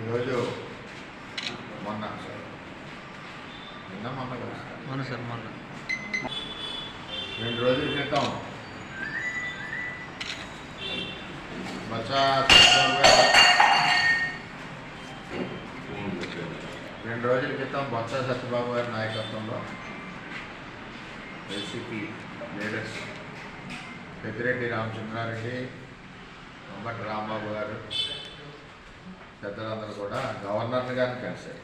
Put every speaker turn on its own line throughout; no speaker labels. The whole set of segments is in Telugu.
ఈరోజు మొన్న సార్ మొన్న 2 రోజుల క్రితం బొత్స సత్యబాబు గారి నాయకత్వంలో వైసీపీ లీడర్స్ పెద్దిరెడ్డి రామచంద్రారెడ్డి, అంబటి రాంబాబు గారు పెద్దలందరూ కూడా గవర్నర్ గారిని కలిశారు.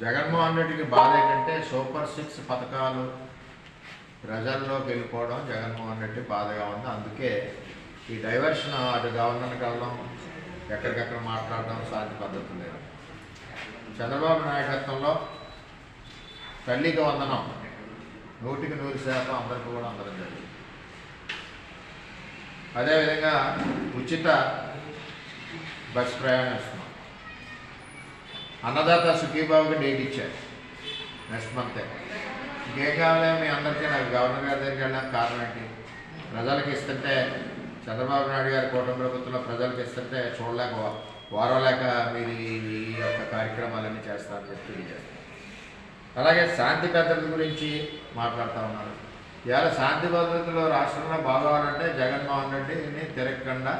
జగన్మోహన్ రెడ్డికి బాధ ఏంటంటే సూపర్ 6 పథకాలు ప్రజల్లోకి వెళ్ళిపోవడం జగన్మోహన్ రెడ్డి బాధగా ఉంది. అందుకే ఈ డైవర్షన్ అటు గవర్నర్కి వెళ్ళడం, ఎక్కడికక్కడ మాట్లాడడం శాంతి పద్ధతి లేదు. చంద్రబాబు నాయకత్వంలో తల్లికి వందనం 100% అందరికీ కూడా అందరం జరిగింది. అదేవిధంగా ఉచిత బస్ ప్రయాణం ఇస్తున్నాం. అన్నదాత సుఖీబాబుకి డేట్ ఇచ్చారు నెక్స్ట్ మంతే. ఇంకేం కావాలి మీ అందరికీ? నాకు గవర్నర్ గారి దగ్గరికి వెళ్ళడానికి కారణం ఏంటి? ప్రజలకు ఇస్తుంటే చంద్రబాబు నాయుడు గారి కూటమి ప్రభుత్వంలో ప్రజలకు ఇస్తుంటే చూడలేక వారలేక మీరు ఈ యొక్క కార్యక్రమాలన్నీ చేస్తారని చెప్పి తెలియజేస్తారు. అలాగే శాంతి భద్రత గురించి మాట్లాడుతూ ఉన్నారు. ఇవాళ శాంతి భద్రతలో రాష్ట్రంలో బాగోవాలంటే జగన్మోహన్ రెడ్డిని తిరగకుండా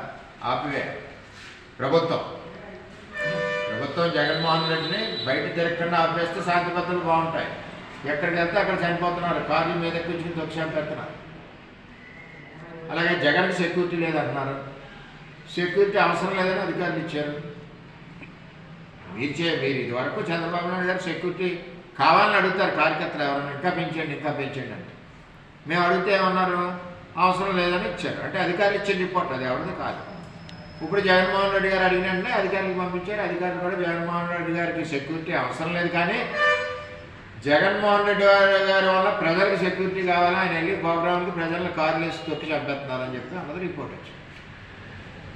ఆపివేయాలి ప్రభుత్వం. జగన్మోహన్ రెడ్డిని బయట తిరగకుండా ఆపేస్తే శాంతి భద్రతలు బాగుంటాయి. ఎక్కడికి వెళ్తే అక్కడ చనిపోతున్నారు, కార్ల మీద ఎక్కించుకుని దొక్షాలు పెడుతున్నారు. అలాగే జగన్కి సెక్యూరిటీ లేదంటున్నారు. సెక్యూరిటీ అవసరం లేదని అధికారులు ఇచ్చారు. మీరు ఇదివరకు చంద్రబాబు నాయుడు గారు సెక్యూరిటీ కావాలని అడుగుతారు కార్యకర్తలు, ఎవరైనా ఇంకా పెంచండి అంటే. మేము అడిగితే ఏమన్నారు? అవసరం లేదని ఇచ్చారు. అంటే అధికారులు ఇచ్చే రిపోర్ట్, అది ఎవరిది కాదు. ఇప్పుడు జగన్మోహన్ రెడ్డి గారు అడిగినట్టే అధికారులకు పంపించారు. అధికారులు కూడా జగన్మోహన్ రెడ్డి గారికి సెక్యూరిటీ అవసరం లేదు, కానీ జగన్మోహన్ రెడ్డి గారి వల్ల ప్రజలకు సెక్యూరిటీ కావాలి, ఆయన వెళ్ళి ప్రోగ్రాంకి ప్రజలను కార్లు వేసి తొక్కి చంపేస్తున్నారని చెప్పి అందరూ రిపోర్ట్ వచ్చింది.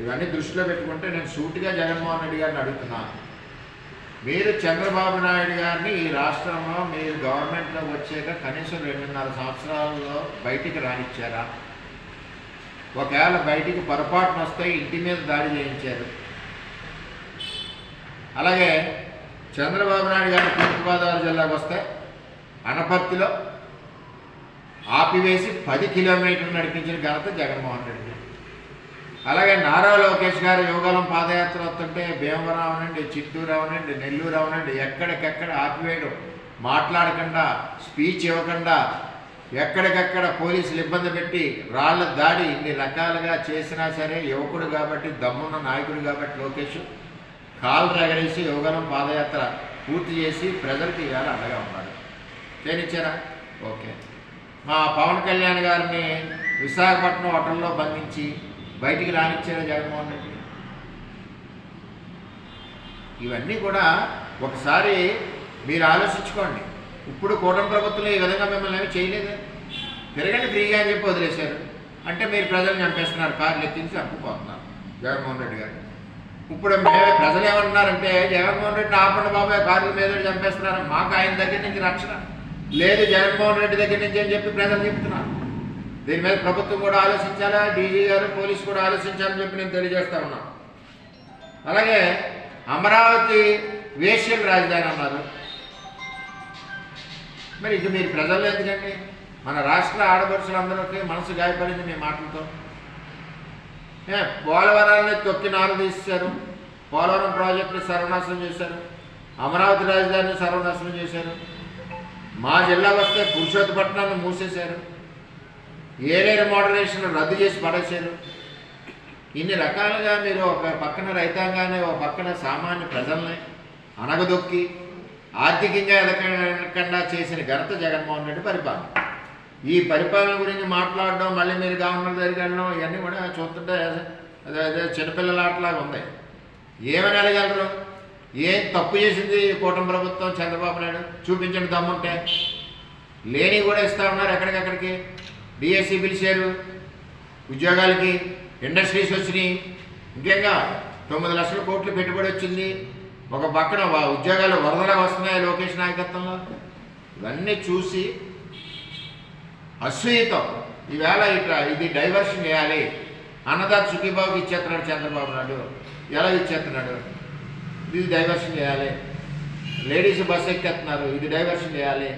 ఇవన్నీ దృష్టిలో పెట్టుకుంటే నేను సూటిగా జగన్మోహన్ రెడ్డి గారిని అడుగుతున్నాను. మీరు చంద్రబాబు నాయుడు గారిని ఈ రాష్ట్రంలో మీరు గవర్నమెంట్లోకి వచ్చాక కనీసం 2.5 సంవత్సరాల్లో బయటికి రానిచ్చారా? ఒకవేళ బయటికి పొరపాటున వస్తే ఇంటి మీద దాడి చేయించారు. అలాగే చంద్రబాబు నాయుడు గారు తూర్పుగోదావరి జిల్లాకు వస్తే అనపర్తిలో ఆపివేసి 10 కిలోమీటర్లు నడిపించిన ఘనత జగన్మోహన్ రెడ్డి. అలాగే నారా లోకేష్ గారు యువగలం పాదయాత్ర వస్తుంటే భీమవరం అవనండి, చిత్తూరు అవనండి, నెల్లూరు అవనండి, ఎక్కడికెక్కడ ఆపివేయడం, మాట్లాడకుండా, స్పీచ్ ఇవ్వకుండా, ఎక్కడికక్కడ పోలీసులు ఇబ్బంది పెట్టి రాళ్ళ దాడి ఇన్ని రకాలుగా చేసినా సరే యువకుడు కాబట్టి, దమ్మున్న నాయకుడు కాబట్టి లోకేష్ కాలు రగడేసి యువగలం పాదయాత్ర పూర్తి చేసి ప్రజలకు ఇవాళ అండగా ఉన్నాడు. చేనిచ్చారా? ఓకే. మా పవన్ కళ్యాణ్ గారిని విశాఖపట్నం హోటల్లో బంధించి బయటికి రానిచ్చారా జగన్మోహన్ రెడ్డి? ఇవన్నీ కూడా ఒకసారి మీరు ఆలోచించుకోండి. ఇప్పుడు కూటమి ప్రభుత్వంలో ఈ విధంగా మిమ్మల్ని ఏమి చేయలేదు. తిరగండి ఫ్రీగా అని చెప్పి వదిలేశారు. అంటే మీరు ప్రజలు చంపేస్తున్నారు, కార్లు ఎత్తించి చంపుకోతున్నారు జగన్మోహన్ రెడ్డి గారు. ఇప్పుడు ప్రజలు ఏమంటున్నారంటే జగన్మోహన్ రెడ్డిని ఆపండి బాబాయ్, కార్ల మీద చంపేస్తున్నారు, మాకు ఆయన దగ్గర నుంచి రక్షణ లేదు, జగన్మోహన్ రెడ్డి దగ్గర నుంచి అని చెప్పి ప్రజలు చెప్తున్నారు. దీని మీద ప్రభుత్వం కూడా ఆలోచించాలా, డీజీ గారు పోలీసు కూడా ఆలోచించాలని చెప్పి నేను తెలియజేస్తా ఉన్నాను. అలాగే అమరావతి వేశ్యల రాజధాని అన్నారు. మరి ఇక మీరు ప్రజల్లో ఎందుకండి? మన రాష్ట్ర ఆడపడుచులందరికీ మనసు గాయపడింది మీ మాటలతో. పోలవరాన్ని తొక్కి నారు తీశారు, పోలవరం ప్రాజెక్టుని సర్వనాశనం చేశారు, అమరావతి రాజధానిని సర్వనాశనం చేశారు, మా జిల్లా వస్తే పురుషోత్తపట్నాన్ని మూసేశారు, ఏలేరు మోడరేషన్ రద్దు చేసి పడేశారు. ఇన్ని రకాలుగా మీరు ఒక పక్కన రైతాంగాన్ని, ఒక పక్కన సామాన్య ప్రజల్ని అనగదొక్కి ఆర్థికంగా ఎదగకుండా చేసిన ఘనత జగన్మోహన్ రెడ్డి పరిపాలన. ఈ పరిపాలన గురించి మాట్లాడడం, మళ్ళీ మీరు గవర్నర్ దగ్గరికి వెళ్ళడం, ఇవన్నీ కూడా చూస్తుంటే అదే చిన్నపిల్లల ఆటలాగా ఉంది. ఏమని అడగలరు? ఏం తప్పు చేసింది కూటమి ప్రభుత్వం, చంద్రబాబు నాయుడు? చూపించండి దమ్ముంటే. లేని కూడా ఇస్తా ఉన్నారు ఎక్కడికక్కడికి. డిఎస్సి పిలిచారు, ఉద్యోగాలకి ఇండస్ట్రీస్ వచ్చినాయి. ఇంకేంగా 9 లక్షల కోట్లు పెట్టుబడి వచ్చింది. ఒక పక్కన ఉద్యోగాలు వరదలా వస్తున్నాయి లోకేష్ నాయకత్వంలో. ఇవన్నీ చూసి అసూయతో ఈవేళ ఇట్లా ఇది డైవర్షన్ చేయాలి. అన్నదాత సుఖీబాబుకి ఇచ్చేస్తున్నాడు చంద్రబాబు నాయుడు, ఎలా ఇచ్చేస్తున్నాడు, ఇది డైవర్షన్ చేయాలి. లేడీస్ బస్సు ఎక్కేస్తున్నారు, ఇది డైవర్షన్ చేయాలి.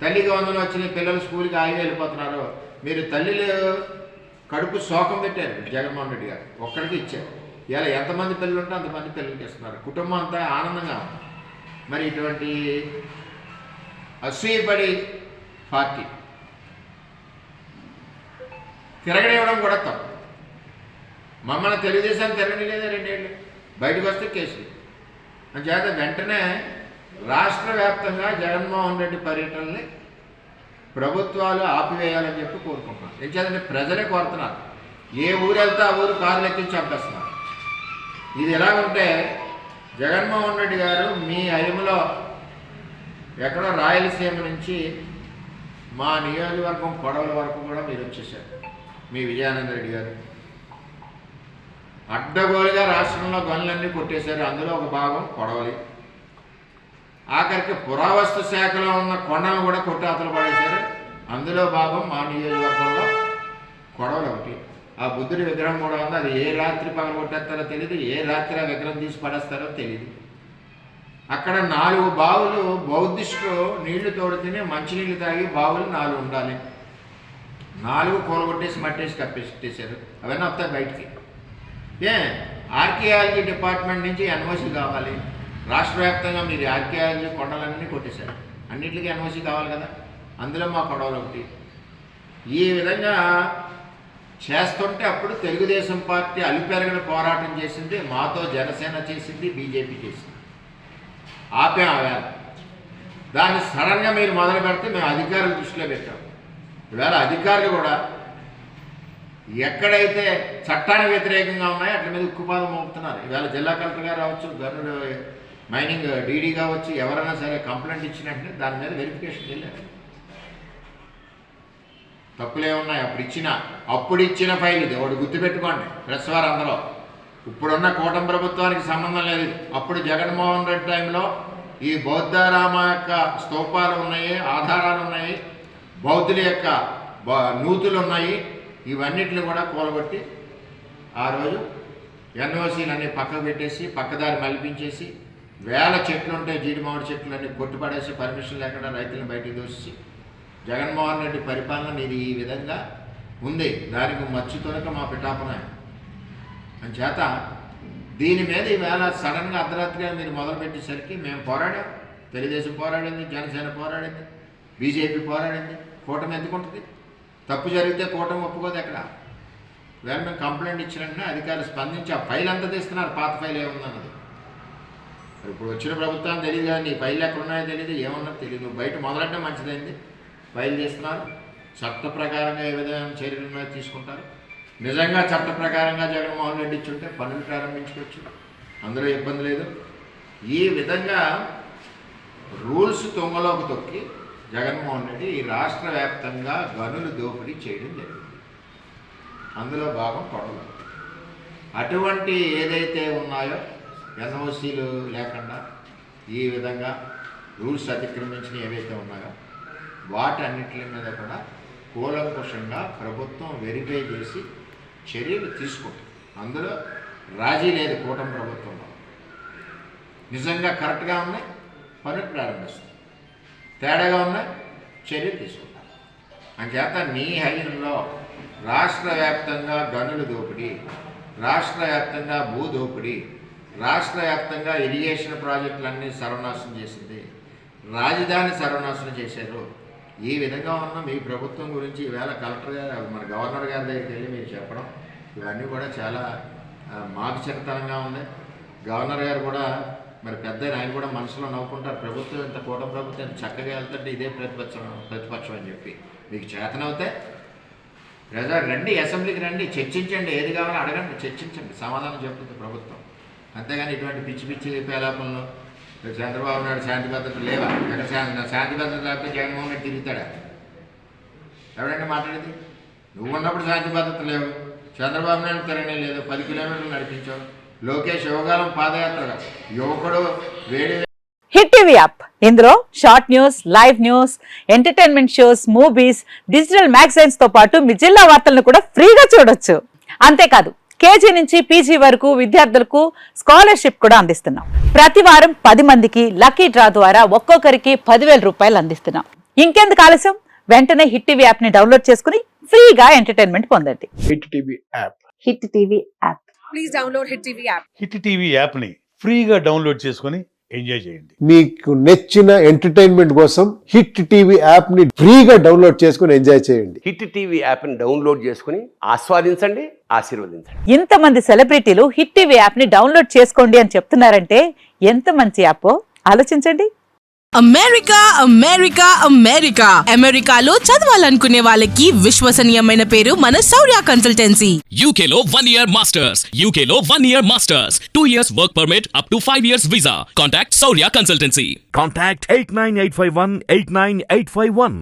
తల్లికి వందలు వచ్చిన పిల్లలు స్కూల్కి ఆగి వెళ్ళిపోతున్నారు. మీరు తల్లిలు కడుపు శోకం పెట్టారు జగన్మోహన్ రెడ్డి గారు, ఒక్కడికి ఇచ్చారు. ఇలా ఎంతమంది పిల్లలు ఉంటే అంతమంది పిల్లలకి ఇస్తున్నారు. కుటుంబం అంతా ఆనందంగా ఉంది. మరి ఇటువంటి అసూయపడి పార్టీ తిరగనివ్వడం కూడా తప్పు. మమ్మల్ని తెలుగుదేశాన్ని తిరగనిలేదా 2 ఏళ్ళు, బయటకు వస్తే కేసులు. అంచేత వెంటనే రాష్ట్ర వ్యాప్తంగా జగన్మోహన్ రెడ్డి పర్యటనని ప్రభుత్వాలు ఆపివేయాలని చెప్పి కోరుకుంటున్నాను. ఎంచేతంటే ప్రజలే కోరుతున్నారు. ఏ ఊరు వెళ్తే ఆ ఊరు కార్లు ఎక్కించి చంపేస్తున్నారు. ఇది ఎలాగుంటే జగన్మోహన్ రెడ్డి గారు మీ హయంలో ఎక్కడో రాయలసీమ నుంచి మా నియోజకవర్గం కొడవల వరకు కూడా మీరు వచ్చేసారు. మీ విజయానంద రెడ్డి గారు అడ్డగోలుగా రాష్ట్రంలో గనులన్నీ కొట్టేశారు. అందులో ఒక భాగం కొడవలి. ఆఖరికి పురావస్తు శాఖలో ఉన్న కొండలను కూడా కొట్టి అవతల పడేశారు. అందులో భాగం మా నియోజకవర్గంలో కొడవలి ఒకటి. ఆ బుద్ధుడి విగ్రహం కూడా ఉంది. అది ఏ రాత్రి పగల కొట్టేస్తారో తెలియదు, ఏ రాత్రి ఆ విగ్రహం తీసి పడేస్తారో తెలియదు. అక్కడ 4 బావులు బౌద్ధిస్టులు నీళ్లు తోడుకుని మంచినీళ్ళు తాగి బావులు 4 ఉండాలి. 4 కూలగొట్టేసి మట్టేసి కప్పెట్టేశారు. అవన్నీ వస్తాయి బయటికి. ఆర్కియాలజీ డిపార్ట్మెంట్ నుంచి ఎన్ఓసి కావాలి. రాష్ట్ర వ్యాప్తంగా మీరు ఆర్కియాలజీ కొండలన్నీ కొట్టేశారు. అన్నింటికి ఎన్ఓసి కావాలి కదా, అందులో మా కొడవలు ఒకటి. ఈ విధంగా చేస్తుంటే అప్పుడు తెలుగుదేశం పార్టీ అలిపెరగని పోరాటం చేసింది. మాతో జనసేన చేసింది, బీజేపీ చేసింది. ఆపాం ఆవేళ. దాన్ని సడన్గా మీరు మొదలు పెడితే మేము అధికారుల దృష్టిలో పెట్టాం. ఈవేళ అధికారులు కూడా ఎక్కడైతే చట్టానికి వ్యతిరేకంగా ఉన్నాయో అట్ల మీద ఉక్కుపాదం మోపుతున్నారు. ఈవేళ జిల్లా కలెక్టర్ గారు రావచ్చు, గనులు మైనింగ్ డీడీ కావచ్చు, ఎవరైనా సరే కంప్లైంట్ ఇచ్చినట్టు దాని మీద వెరిఫికేషన్ వెళ్ళారు. తప్పులే ఉన్నాయి. అప్పుడు ఇచ్చిన ఫైల్ ఇది. ఒకటి గుర్తుపెట్టుకోండి ప్రెస్ వారు అందరూ. ఇప్పుడున్న కూటమి ప్రభుత్వానికి సంబంధం లేదు. అప్పుడు జగన్మోహన్ రెడ్డి టైంలో ఈ బౌద్ధరామ యొక్క స్తూపాలు ఉన్నాయి, ఆధారాలు ఉన్నాయి, బౌద్ధుల యొక్క నూతులు ఉన్నాయి. ఇవన్నిటిని కూడా కూలగొట్టి ఆ రోజు ఎన్ఓసీలన్నీ పక్కకు పెట్టేసి పక్కదారి మలిపించేసి వేల చెట్లు ఉంటాయి, జీడి మామిడి చెట్లన్నీ కొట్టుపడేసి పర్మిషన్ లేకుండా రైతులను బయటికి దోసి జగన్మోహన్ రెడ్డి పరిపాలన ఇది ఈ విధంగా ఉంది. దానికి మచ్చు తొనక మా పిఠాపన అని చేత దీని మీద ఈవేళ సడన్గా అర్ధరాత్రిగా మీరు మొదలుపెట్టేసరికి మేము పోరాడాం. తెలుగుదేశం పోరాడింది, జనసేన పోరాడింది, బీజేపీ పోరాడింది. కూటమి ఎందుకుంటుంది? తప్పు జరిగితే కూటమి ఒప్పుకోదు. ఎక్కడ వేళ మేము కంప్లైంట్ ఇచ్చినట్టునే అధికారులు స్పందించి ఆ ఫైల్ అంతా తీస్తున్నారు. పాత ఫైల్ ఏముందన్నది ఇప్పుడు వచ్చిన ప్రభుత్వాన్ని తెలియదు, కానీ నీ ఫైల్ ఎక్కడ ఉన్నాయో తెలియదు, ఏమన్నది తెలియదు. నువ్వు బయట మొదలంటే మంచిదైంది. ఫైల్ తీస్తున్నారు. చట్ట ప్రకారంగా ఏ విధమైన చర్యలు ఉన్నాయో తీసుకుంటారు. నిజంగా చట్ట ప్రకారంగా జగన్మోహన్ రెడ్డి ఇచ్చుంటే పనులు ప్రారంభించుకోవచ్చు, అందులో ఇబ్బంది లేదు. ఈ విధంగా రూల్స్ తొంగలోకి తొక్కి జగన్మోహన్ రెడ్డి ఈ రాష్ట్ర వ్యాప్తంగా గనులు దోపిడీ చేయడం జరిగింది. అందులో భాగం కొడవలి. అటువంటి ఏదైతే ఉన్నాయో ఎన్ఓసీలు లేకుండా ఈ విధంగా రూల్స్ అతిక్రమించిన ఏవైతే ఉన్నాయో వాటన్నిటి మీద కూడా కూలంకుషంగా ప్రభుత్వం వెరిఫై చేసి చర్యలు తీసుకుంటుంది. అందులో రాజీ లేదు. కూటమి ప్రభుత్వంలో నిజంగా కరెక్ట్గా ఉన్నాయి, పనులు ప్రారంభిస్తుంది. తేడాగా ఉన్నాయి, చర్యలు తీసుకుంటారు. అంచేత నీ హయంలో రాష్ట్ర వ్యాప్తంగా గనుల దోపిడీ, రాష్ట్ర వ్యాప్తంగా భూ దోపిడీ, రాష్ట్ర వ్యాప్తంగా ఇరిగేషన్ ప్రాజెక్టులన్నీ సర్వనాశనం చేసింది, రాజధాని సర్వనాశనం చేశారు. ఈ విధంగా ఉన్న మీ ప్రభుత్వం గురించి ఈవేళ కలెక్టర్ గారు మన గవర్నర్ గారి దగ్గరికి వెళ్ళి మీరు చెప్పడం ఇవన్నీ కూడా చాలా మాకు చిరతనంగా ఉంది. గవర్నర్ గారు కూడా మరి పెద్ద ఆయన కూడా మనసులో నవ్వుకుంటారు. ప్రభుత్వం ఇంత కూటమి ప్రభుత్వం ఇంత చక్కగా వెళ్తుంటే ఇదే ప్రతిపక్షం అని చెప్పి మీకు చేతనవుతే ప్రజలు రండి, అసెంబ్లీకి రండి, చర్చించండి, ఏది కావాలో అడగండి, చర్చించండి, సమాధానం చెప్తుంది ప్రభుత్వం. అంతేగాని ఇటువంటి పిచ్చి పిచ్చి పేలాపనలు చంద్రబాబు నాయుడు శాంతి భద్రత లేవా? ఎక్కడ శాంతి భద్రత లేకపోతే జగన్మోహన్ రెడ్డి తిరుగుతాడా? ఎవరైనా మాట్లాడేది? నువ్వు ఉన్నప్పుడు శాంతి భద్రత లేవు, చంద్రబాబు నాయుడు తిరగనే లేదు, 10 కిలోమీటర్లు నడిపించావు. లోకేష్ యువగాలం పాదయాత్రగా యువకుడు వేడి
హిట్ టీవీ యాప్ ఇందులో short news, live news, entertainment shows, movies, digital magazines తో పాటు మీ జిల్లా వార్తలను కూడా ఫ్రీగా చూడొచ్చు. అంతేకాదు కేజీ నుంచి పీజీ వరకు విద్యార్థులకు స్కాలర్షిప్ కూడా అందిస్తున్నాం. ప్రతి వారం 10 మందికి లక్కీ డ్రా ద్వారా ఒక్కొక్కరికి 10,000 రూపాయలు అందిస్తున్నాం. ఇంకెందుకు ఆలస్యం, వెంటనే హిట్ టీవీ యాప్ ని డౌన్లోడ్ చేసుకుని ఫ్రీగా ఎంటర్టైన్మెంట్ పొందండి.
Hit TV app.
Hit TV app.
Please download Hit TV app.
Hit TV యాప్ని ఫ్రీగా డౌన్లోడ్ చేసుకొని ఎంజాయ్ చేయండి.
మీకు నచ్చిన ఎంటర్టైన్మెంట్ కోసం హిట్ టీవీ యాప్ ని ఫ్రీగా డౌన్లోడ్ చేసుకుని ఎంజాయ్ చేయండి.
హిట్ టీవీ యాప్ని డౌన్లోడ్ చేసుకుని ఆస్వాదించండి, ఆశీర్వదించండి.
ఇంతమంది సెలబ్రిటీలు హిట్ టీవీ యాప్ ని డౌన్లోడ్ చేసుకోండి అని చెప్తున్నారంటే ఎంత మంచి యాప్ ఆలోచించండి.
అమెరికా అమెరికా అమెరికా అమెరికాలో చదవాలనుకునే వాళ్ళకి విశ్వసనీయమైన పేరు మన శౌర్య కన్సల్టెన్సీ.
UK లో 1 year masters. UK లో 1 year masters. 2 years work permit up to 5 years visa. Contact Saurya Consultancy.
Contact 89851 89851.